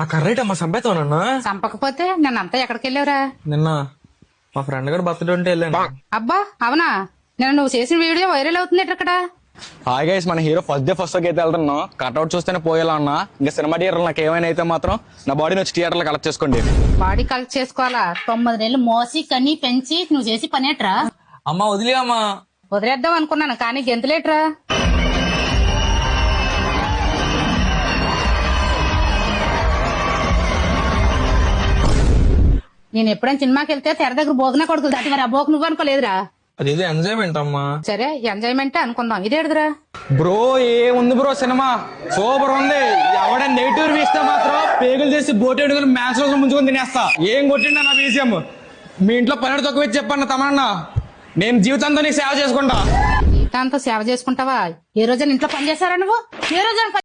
ఆ కర్రేటమ్మా చంపేతావునన్నా. చంపకపోతే నన్నంతా ఎక్కడికి వెళ్ళావురా? నిన్న మా ఫ్రెండ్ గారు బర్త్డే ఉంటే వెళ్ళాను. అబ్బా అవునా? నేను నువ్వు చేసిన వీడియో వైరల్ అవుతుంది ఇక్కడ. హాయ్ గైస్, మన హీరో ఫస్ట్ డే ఫస్ట్ అయితే వెళ్తున్నాం. కట్అవుట్ చూస్తేనే పోయేలా ఉన్నా. ఇంకా సినిమా థియేటర్ నాకు ఏమైనా అయితే మాత్రం నా బాడీని వచ్చి థియేటర్ లో కలెక్ట్ చేసుకోండి. బాడీ కలెక్ట్ చేసుకోవాలా? 9 నెలలు మోసి కని పెంచి నువ్వు చేసి పనేట్రా? అమ్మా వదిలే అమ్మా. వదిలేద్దాం అనుకున్నాను కానీ గెంతులేట్రా. నేను ఎప్పుడైనా సినిమాకి వెళ్తే తెర దగ్గర బోగనా కొడుకులు దాటి మరి ఆ బోకు నువ్వు అనుకోలేదురా? అదేదో ఎంజాయ్మెంట్ అమ్మా. సరే ఎంజాయ్మెంట్ అనుకుందాం. ఇదేడుదురా? బ్రో ఏముంది బ్రో, సినిమా సూపర్ ఉంది. ఎవడ నెగిటివ్ రివ్యూ ఇస్తే మాత్రం పేగులు చేసి బోటెడుగులు మ్యాచ్ రోజు ముంచుకొని తినేస్తా. ఏం కొట్టిండ నా విషయం. మీ ఇంట్లో పని తక్కువ చెప్పన్న తమన్నా, నేను జీవితంతో నీకు సేవ చేసుకుంటా. జీవితాంతో సేవ చేసుకుంటావా? ఏ రోజైనా ఇంట్లో పని చేశారా నువ్వు? ఏ రోజైనా